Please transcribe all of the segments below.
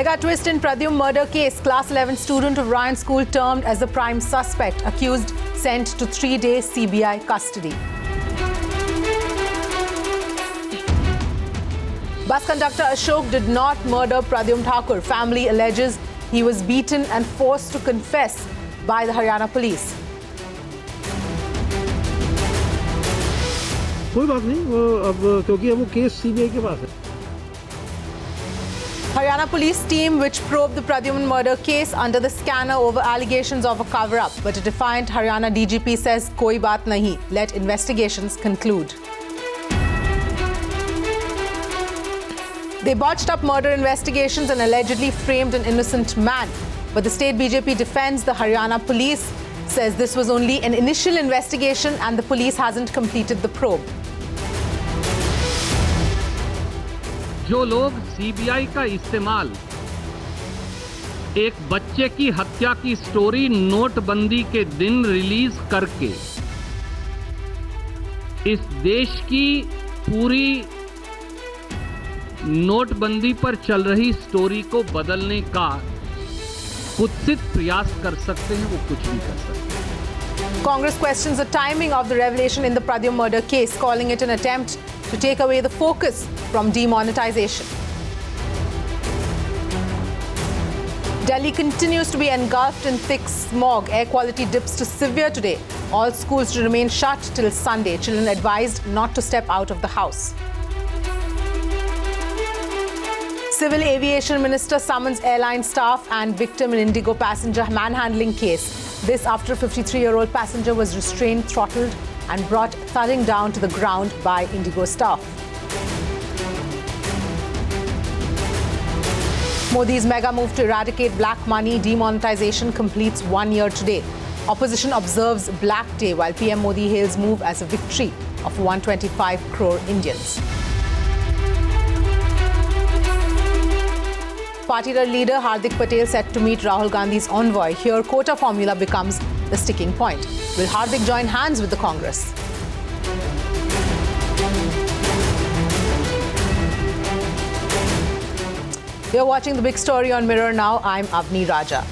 Mega twist in Pradyum murder case. Class 11 student of Ryan School termed as the prime suspect. Accused sent to 3-day CBI custody. Bus conductor Ashok did not murder Pradyum Thakur. Family alleges he was beaten and forced to confess by the Haryana police. कोई बात नहीं वो अब क्योंकि वो case CBI के पास है. Haryana police team which probed the Pradyuman murder case under the scanner over allegations of a cover-up. But a defiant Haryana DGP says koi baat nahi. Let investigations conclude. They botched up murder investigations and allegedly framed an innocent man. But the state BJP defends the Haryana police, says this was only an initial investigation and the police hasn't completed the probe. जो लोग CBI का इस्तेमाल एक बच्चे की हत्या की story नोटबंदी के दिन रिलीज करके इस देश की पूरी नोटबंदी पर चल रही स्टोरी को बदलने का कुत्सित प्रयास कर सकते हैं, वो कुछ भी कर सकते हैं. Congress questions the timing of the revelation in the Pradyum murder case, calling it an attempt to take away the focus from demonetization. Delhi continues to be engulfed in thick smog. Air quality dips to severe today. All schools to remain shut till Sunday. Children advised not to step out of the house. Civil Aviation Minister summons airline staff and victim in Indigo passenger manhandling case. This after a 53-year-old passenger was restrained, throttled and brought thudding down to the ground by Indigo staff. Modi's mega move to eradicate black money demonetization completes 1 year today. Opposition observes Black Day while PM Modi hails move as a victory of 125 crore Indians. Party leader Hardik Patel set to meet Rahul Gandhi's envoy. Here, quota formula becomes the sticking point. Will Hardik join hands with the Congress? You're watching The Big Story on Mirror Now. I'm Avni Raja.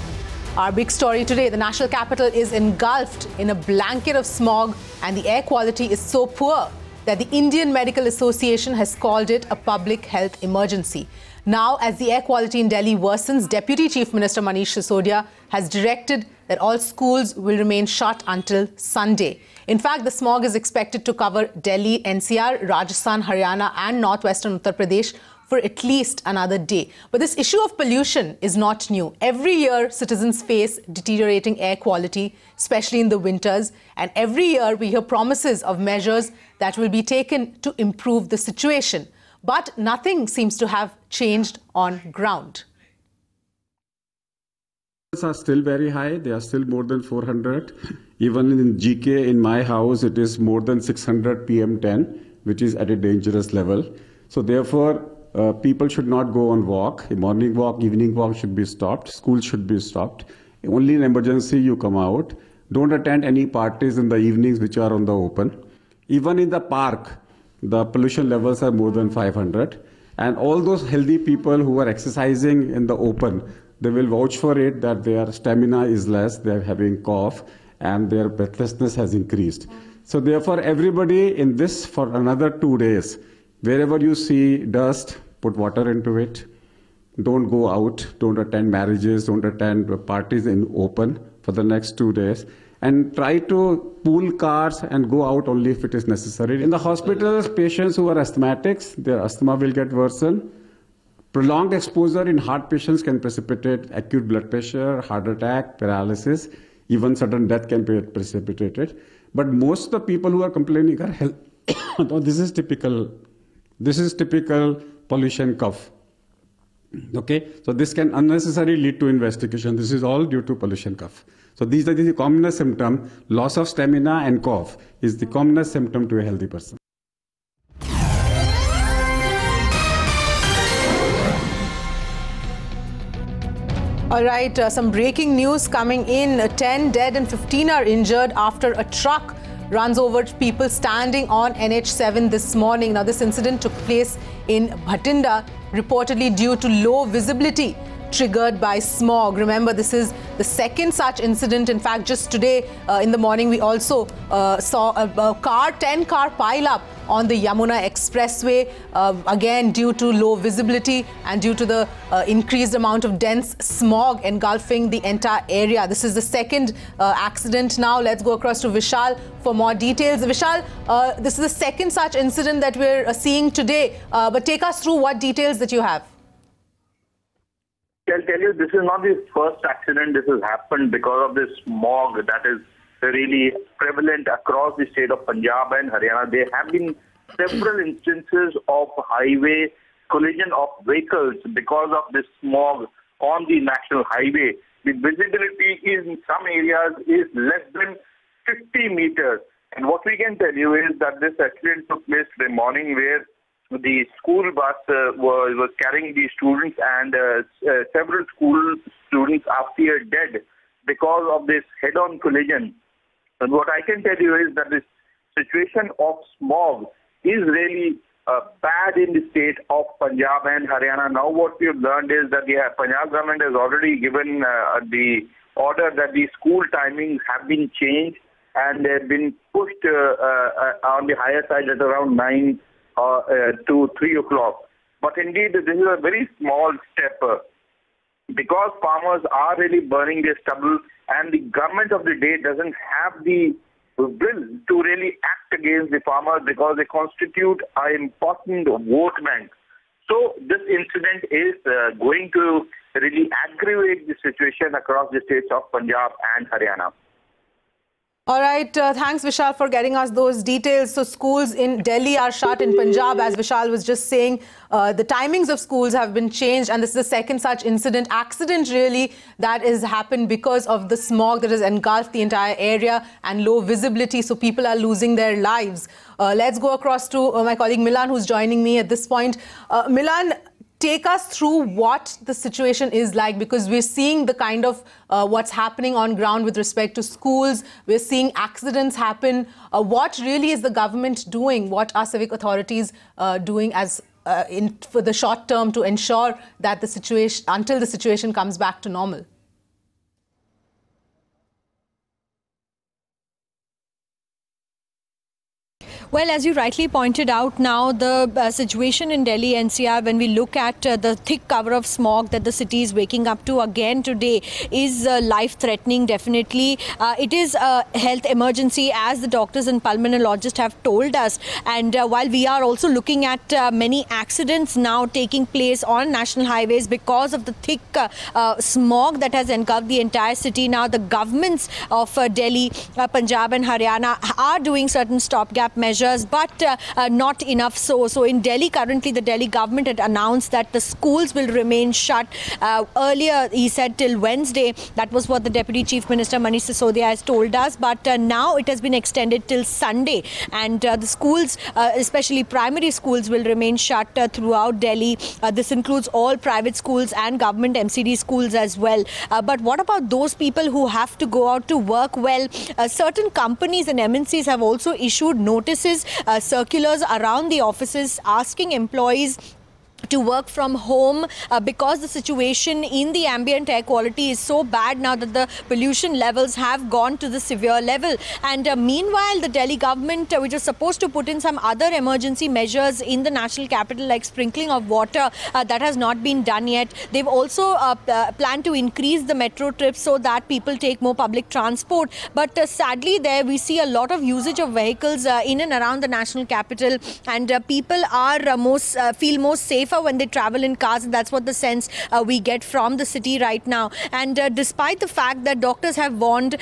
Our big story today, the national capital is engulfed in a blanket of smog and the air quality is so poor that the Indian Medical Association has called it a public health emergency. Now, as the air quality in Delhi worsens, Deputy Chief Minister Manish Sisodia has directed that all schools will remain shut until Sunday. In fact, the smog is expected to cover Delhi, NCR, Rajasthan, Haryana and northwestern Uttar Pradesh for at least another day. But this issue of pollution is not new. Every year, citizens face deteriorating air quality, especially in the winters. And every year, we hear promises of measures that will be taken to improve the situation. But nothing seems to have changed on ground. Are still very high. They are still more than 400. Even in GK, in my house, it is more than 600 PM10, which is at a dangerous level. So therefore, people should not go on walk. A morning walk, evening walk should be stopped. School should be stopped. Only in emergency you come out. Don't attend any parties in the evenings which are on the open. Even in the park, the pollution levels are more than 500. And all those healthy people who are exercising in the open, they will vouch for it that their stamina is less, they are having cough, and their breathlessness has increased. So therefore, everybody in this for another 2 days, wherever you see dust, put water into it. Don't go out, don't attend marriages, don't attend parties in open for the next 2 days. And try to pool cars and go out only if it is necessary. In the hospitals, patients who are asthmatics, their asthma will get worsened. Prolonged exposure in heart patients can precipitate acute blood pressure, heart attack, paralysis, even sudden death can be precipitated. But most of the people who are complaining are health. This is typical pollution cough. Okay, so this can unnecessarily lead to investigation. This is all due to pollution cough. So these are the commonest symptoms. Loss of stamina and cough is the commonest symptom to a healthy person. All right, some breaking news coming in. 10 dead and 15 are injured after a truck runs over people standing on NH7 this morning. Now, this incident took place in Bhatinda, reportedly due to low visibility. triggered by smog. Remember, this is the second such incident. In fact, just today in the morning, we also saw a 10-car pile-up on the Yamuna Expressway, again due to low visibility and due to the increased amount of dense smog engulfing the entire area. This is the second accident now. Let's go across to Vishal for more details. Vishal, this is the second such incident that we're seeing today, but take us through what details that you have. I'll tell you, this is not the first accident. This has happened because of this smog that is really prevalent across the state of Punjab and Haryana. There have been several instances of highway collision of vehicles because of this smog on the national highway. The visibility in some areas is less than 50 meters. And what we can tell you is that this accident took place today morning, where the school bus was carrying the students, and several school students are feared dead because of this head-on collision. And what I can tell you is that this situation of smog is really bad in the state of Punjab and Haryana. Now what we have learned is that the Punjab government has already given the order that the school timings have been changed, and they've been pushed on the higher side at around 9 to 3 o'clock. But indeed, this is a very small step because farmers are really burning their stubble, and the government of the day doesn't have the will to really act against the farmers because they constitute an important vote bank. So this incident is going to really aggravate the situation across the states of Punjab and Haryana. All right. Thanks, Vishal, for getting us those details. So schools in Delhi are shut. In Punjab, as Vishal was just saying, the timings of schools have been changed. And this is the second such accident really, that has happened because of the smog that has engulfed the entire area and low visibility. So people are losing their lives. Let's go across to my colleague Milan, who's joining me at this point. Milan, take us through what the situation is like, because we're seeing the kind of what's happening on ground with respect to schools. We're seeing accidents happen. What really is the government doing? What are civic authorities doing as for the short term to ensure that the situation, until the situation comes back to normal? Well, as you rightly pointed out, now the situation in Delhi NCR, when we look at the thick cover of smog that the city is waking up to again today, is life-threatening, definitely. It is a health emergency, as the doctors and pulmonologists have told us. And while we are also looking at many accidents now taking place on national highways because of the thick smog that has engulfed the entire city, now the governments of Delhi, Punjab and Haryana are doing certain stopgap measures, but not enough so. So in Delhi, currently the Delhi government had announced that the schools will remain shut. Earlier, he said till Wednesday. That was what the Deputy Chief Minister Manish Sisodia has told us. But now it has been extended till Sunday. And the schools, especially primary schools, will remain shut throughout Delhi. This includes all private schools and government MCD schools as well. But what about those people who have to go out to work? Well, certain companies and MNCs have also issued notices, circulars around the offices asking employees to work from home because the situation in the ambient air quality is so bad now that the pollution levels have gone to the severe level. And meanwhile, the Delhi government, which was supposed to put in some other emergency measures in the national capital, like sprinkling of water, that has not been done yet. They've also planned to increase the metro trips so that people take more public transport. But sadly, there we see a lot of usage of vehicles in and around the national capital, and people are feel more safer when they travel in cars, and that's what the sense we get from the city right now. And despite the fact that doctors have warned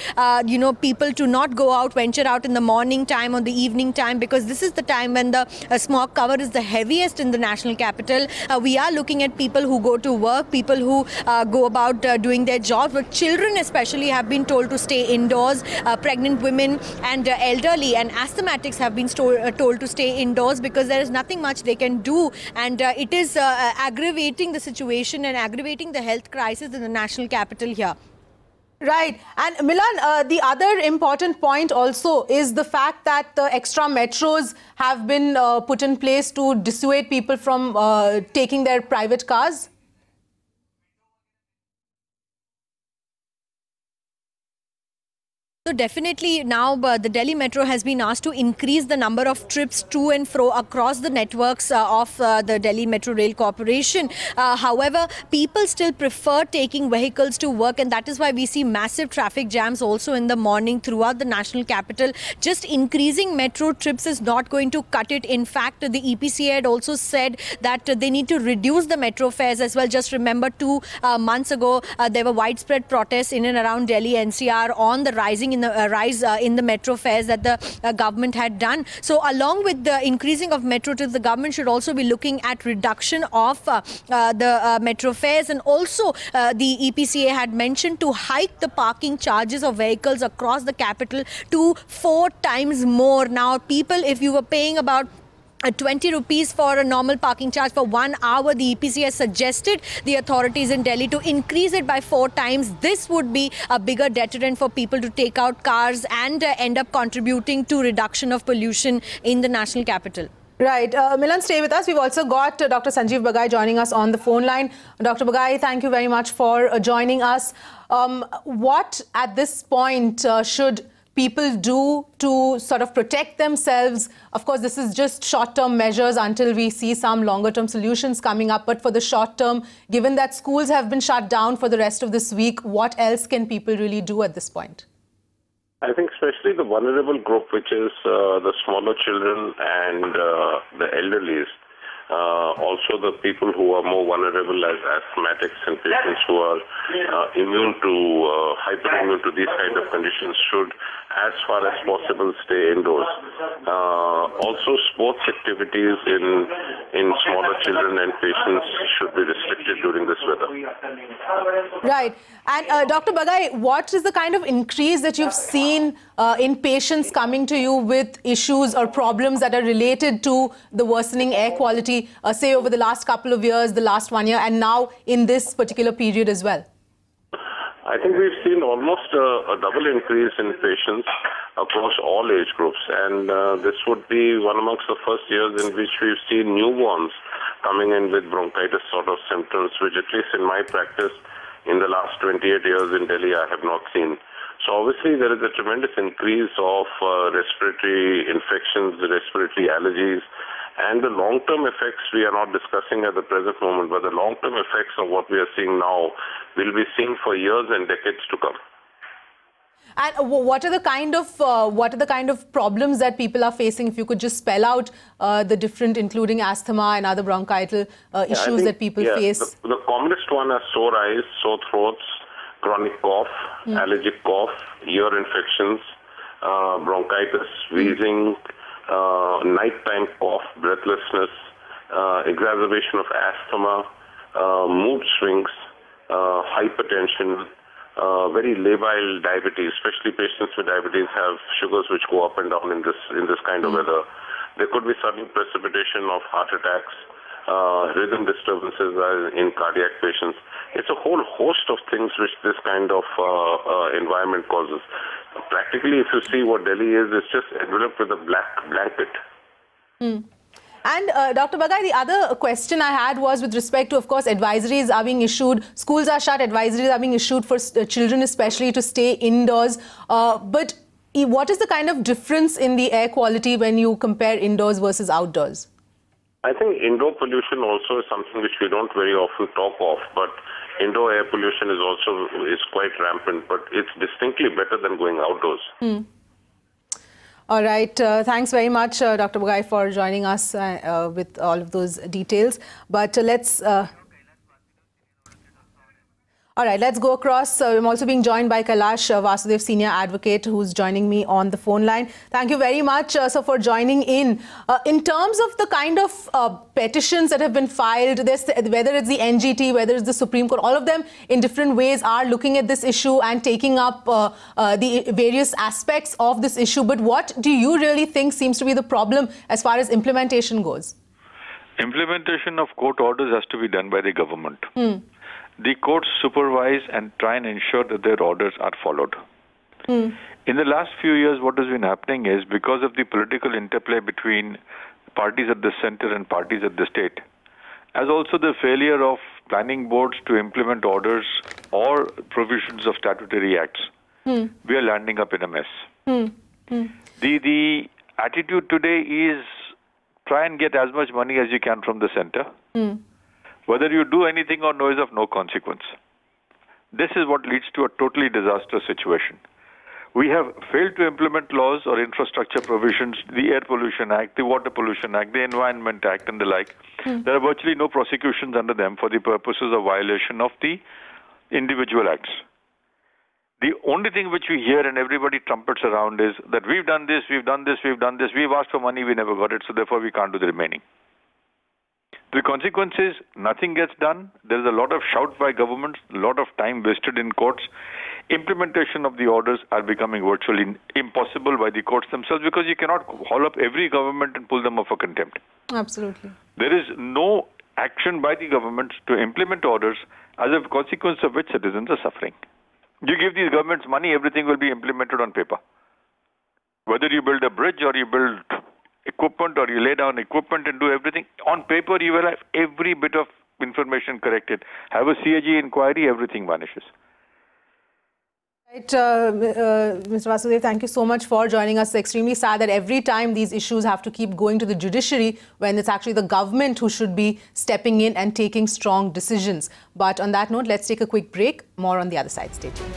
people to not go out, venture out in the morning time or the evening time, because this is the time when the smog cover is the heaviest in the national capital. We are looking at people who go to work, people who go about doing their jobs, but children especially have been told to stay indoors. Pregnant women and elderly and asthmatics have been told to stay indoors because there is nothing much they can do, and it is aggravating the situation and aggravating the health crisis in the national capital here. Right. And Milan, the other important point also is the fact that the extra metros have been put in place to dissuade people from taking their private cars. So definitely now the Delhi Metro has been asked to increase the number of trips to and fro across the networks of the Delhi Metro Rail Corporation. However, people still prefer taking vehicles to work, and that is why we see massive traffic jams also in the morning throughout the national capital. Just increasing metro trips is not going to cut it. In fact, the EPCA had also said that they need to reduce the metro fares as well. Just remember 2 months ago, there were widespread protests in and around Delhi NCR on the rise in the metro fares that the government had done. So along with the increasing of metro trips, the government should also be looking at reduction of the metro fares. And also the EPCA had mentioned to hike the parking charges of vehicles across the capital to 4 times more. Now people, if you were paying about 20 rupees for a normal parking charge for 1 hour, the EPC has suggested the authorities in Delhi to increase it by 4 times. This would be a bigger deterrent for people to take out cars and end up contributing to reduction of pollution in the national capital. Right. Milan, stay with us. We've also got Dr. Sanjeev Bagai joining us on the phone line. Dr. Bagai, thank you very much for joining us. What at this point should people do to sort of protect themselves? Of course, this is just short-term measures until we see some longer-term solutions coming up. But for the short term, given that schools have been shut down for the rest of this week, what else can people really do at this point? I think especially the vulnerable group, which is the smaller children and the elderlies. Also the people who are more vulnerable as asthmatics and patients who are hyperimmune to these kind of conditions should, as far as possible, stay indoors. Also sports activities in smaller children and patients should be restricted during this weather. Right. And Dr. Bagai, what is the kind of increase that you've seen in patients coming to you with issues or problems that are related to the worsening air quality, say over the last couple of years, the last 1 year, and now in this particular period as well? I think we've seen almost a double increase in patients across all age groups, and this would be one amongst the first years in which we've seen newborns coming in with bronchitis sort of symptoms, which at least in my practice in the last 28 years in Delhi I have not seen. So obviously there is a tremendous increase of respiratory infections, respiratory allergies, and the long-term effects we are not discussing at the present moment, but the long-term effects of what we are seeing now will be seen for years and decades to come. And what are the kind of problems that people are facing? If you could just spell out the different, including asthma and other bronchital issues that people face. The commonest one are sore eyes, sore throats, chronic cough, allergic cough, ear infections, bronchitis, wheezing, nighttime cough, breathlessness, exacerbation of asthma, mood swings, hypertension, very labile diabetes, especially patients with diabetes have sugars which go up and down in this kind of weather. There could be sudden precipitation of heart attacks, rhythm disturbances in cardiac patients. It's a whole host of things which this kind of environment causes. Practically, if you see what Delhi is, it's just enveloped with a black blanket. And Dr. Bagai, the other question I had was with respect to, of course, advisories are being issued. Schools are shut, advisories are being issued for children especially to stay indoors. But what is the kind of difference in the air quality when you compare indoors versus outdoors? I think indoor pollution also is something which we don't very often talk of, but indoor air pollution is quite rampant, but it's distinctly better than going outdoors. All right. Thanks very much, Dr. Bagai, for joining us with all of those details. But let's... All right, let's go across. I'm also being joined by Kailash Vasudev, senior advocate, who's joining me on the phone line. Thank you very much, sir, for joining in. In terms of the kind of petitions that have been filed, whether it's the NGT, whether it's the Supreme Court, all of them in different ways are looking at this issue and taking up the various aspects of this issue. But what do you really think seems to be the problem as far as implementation goes? Implementation of court orders has to be done by the government. The courts supervise and try and ensure that their orders are followed. In the last few years, what has been happening is because of the political interplay between parties at the center and parties at the state, as also the failure of planning boards to implement orders or provisions of statutory acts, we are landing up in a mess. The attitude today is try and get as much money as you can from the center. Whether you do anything or no is of no consequence. This is what leads to a totally disastrous situation. We have failed to implement laws or infrastructure provisions, the Air Pollution Act, the Water Pollution Act, the Environment Act and the like. There are virtually no prosecutions under them for the purposes of violation of the individual acts. The only thing which we hear and everybody trumpets around is that we've done this, we've done this, we've done this, we've asked for money, we never got it, so therefore we can't do the remaining. The consequence is nothing gets done. There's a lot of shout by governments, a lot of time wasted in courts. Implementation of the orders are becoming virtually impossible by the courts themselves because you cannot haul up every government and pull them up for contempt. Absolutely. There is no action by the government to implement orders, as a consequence of which citizens are suffering. You give these governments money, everything will be implemented on paper. Whether you build a bridge or you build equipment or you lay down equipment and do everything, on paper you will have every bit of information corrected. Have a CAG inquiry, everything vanishes. Right, Mr. Vasudev, thank you so much for joining us. It's extremely sad that every time these issues have to keep going to the judiciary when it's actually the government who should be stepping in and taking strong decisions. But on that note, let's take a quick break. More on the other side. Stay tuned.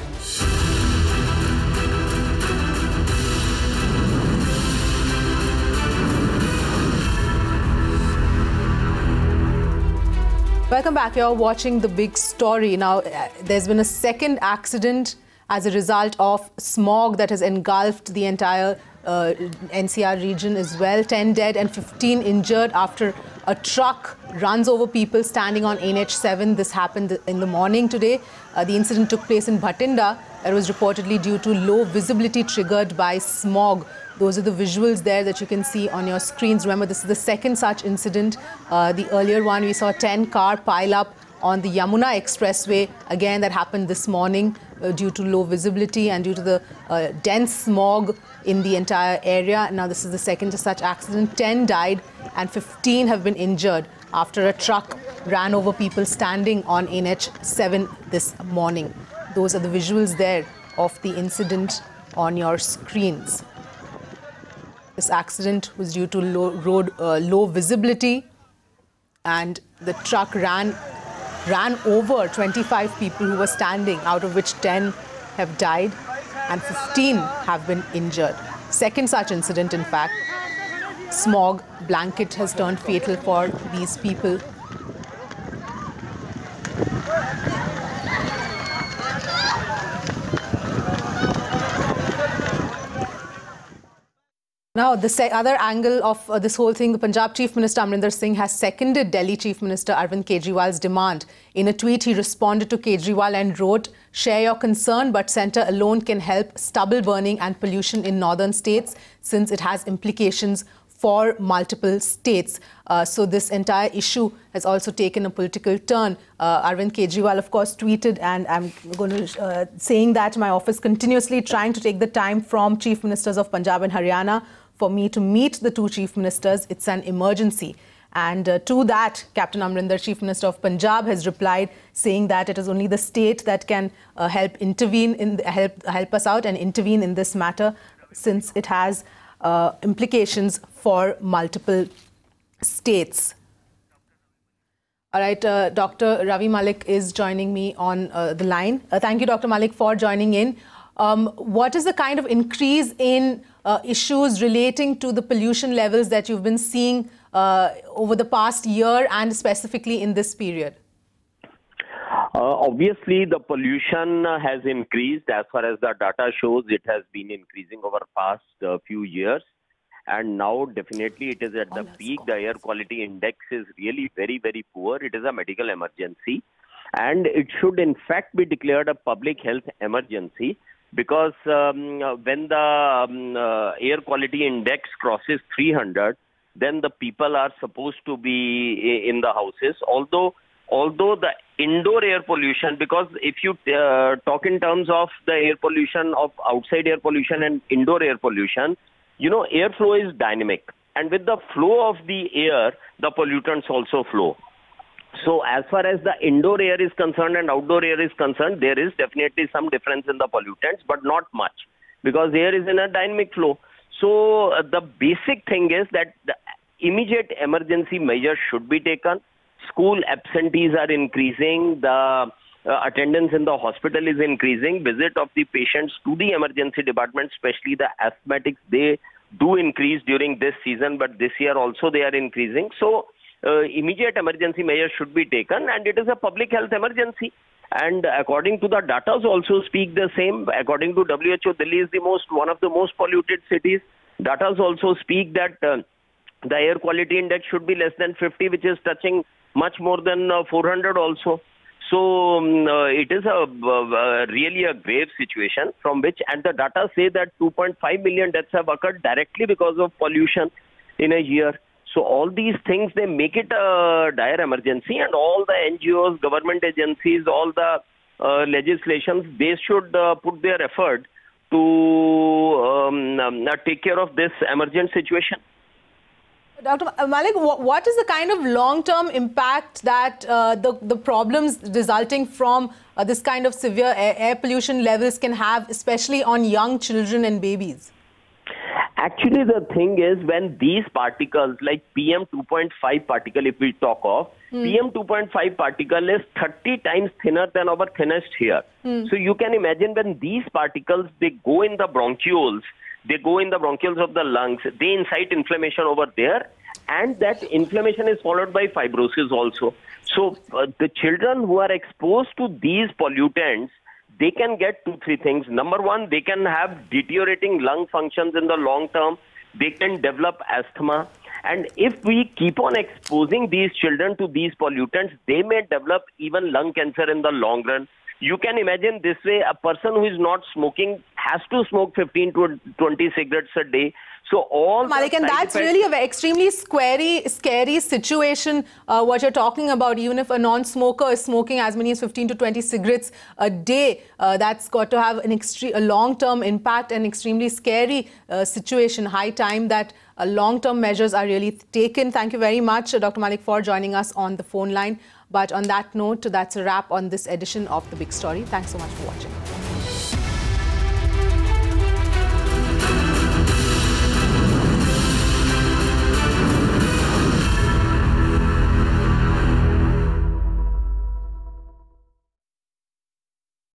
Welcome back. You're watching The Big Story. Now, there's been a second accident as a result of smog that has engulfed the entire NCR region as well. 10 dead and 15 injured after a truck runs over people standing on NH7. This happened in the morning today. The incident took place in Bhatinda. It was reportedly due to low visibility triggered by smog. Those are the visuals there that you can see on your screens. Remember, this is the second such incident. The earlier one, we saw 10-car pile-up on the Yamuna Expressway. Again, that happened this morning due to low visibility and due to the dense smog in the entire area. Now, this is the second such accident. 10 died and 15 have been injured after a truck ran over people standing on NH7 this morning. Those are the visuals there of the incident on your screens. This accident was due to low visibility, and the truck ran over 25 people who were standing, out of which 10 have died and 15 have been injured. Second such incident, in fact. Smog blanket has turned fatal for these people. Now, the other angle of this whole thing, the Punjab Chief Minister Amrinder Singh has seconded Delhi Chief Minister Arvind Kejriwal's demand. In a tweet, he responded to Kejriwal and wrote, "Share your concern, but centre alone can help stubble burning and pollution in northern states since it has implications for multiple states." So this entire issue has also taken a political turn. Arvind Kejriwal, of course, tweeted, and I'm going to saying that my office continuously trying to take the time from Chief Ministers of Punjab and Haryana for me to meet the two Chief Ministers. It's an emergency. And to that, Captain Amrinder, Chief Minister of Punjab, has replied saying that it is only the state that can help us out and intervene in this matter, since it has implications for multiple states. All right, Dr. Ravi Malik is joining me on the line. Thank you, Dr. Malik, for joining in. What is the kind of increase in issues relating to the pollution levels that you've been seeing over the past year and specifically in this period? Obviously, the pollution has increased. As far as the data shows, it has been increasing over the past few years. And now, definitely, it is at the peak. The air quality index is really very, very poor. It is a medical emergency. And it should, in fact, be declared a public health emergency, because when the air quality index crosses 300, then the people are supposed to be in the houses. Although the indoor air pollution, because if you talk in terms of the air pollution of outside air pollution and indoor air pollution, you know, airflow is dynamic. And with the flow of the air, the pollutants also flow. So as far as the indoor air is concerned and outdoor air is concerned, there is definitely some difference in the pollutants, but not much, because air is in a dynamic flow. So the basic thing is that the immediate emergency measures should be taken. School absentees are increasing. The attendance in the hospital is increasing. Visit of the patients to the emergency department, especially the asthmatics, they do increase during this season, but this year also they are increasing. So immediate emergency measures should be taken, and it is a public health emergency. And according to the data also speak the same. According to WHO, Delhi is one of the most polluted cities. Data also speak that the air quality index should be less than 50, which is touching much more than 400 also. So it is really a grave situation from which, and the data say that 2.5 million deaths have occurred directly because of pollution in a year. So all these things, they make it a dire emergency, and all the NGOs, government agencies, all the legislations, they should put their effort to take care of this emergent situation. Dr. Malik, what is the kind of long-term impact that the problems resulting from this kind of severe air pollution levels can have, especially on young children and babies? Actually, the thing is, when these particles, like PM 2.5 particle, if we talk of, PM 2.5 particle is 30 times thinner than our thinnest hair. So you can imagine when these particles, they go in the bronchioles, of the lungs, they incite inflammation over there, and that inflammation is followed by fibrosis also. So the children who are exposed to these pollutants, they can get 2-3 things. Number one, they can have deteriorating lung functions in the long term. They can develop asthma. And if we keep on exposing these children to these pollutants, they may develop even lung cancer in the long run. You can imagine this way, a person who is not smoking has to smoke 15 to 20 cigarettes a day. So all Malik, and that's really an extremely scary situation, what you're talking about. Even if a non-smoker is smoking as many as 15 to 20 cigarettes a day, that's got to have a long-term impact and extremely scary situation. High time that long-term measures are really taken. Thank you very much, Dr. Malik, for joining us on the phone line. But on that note, that's a wrap on this edition of The Big Story. Thanks so much for watching.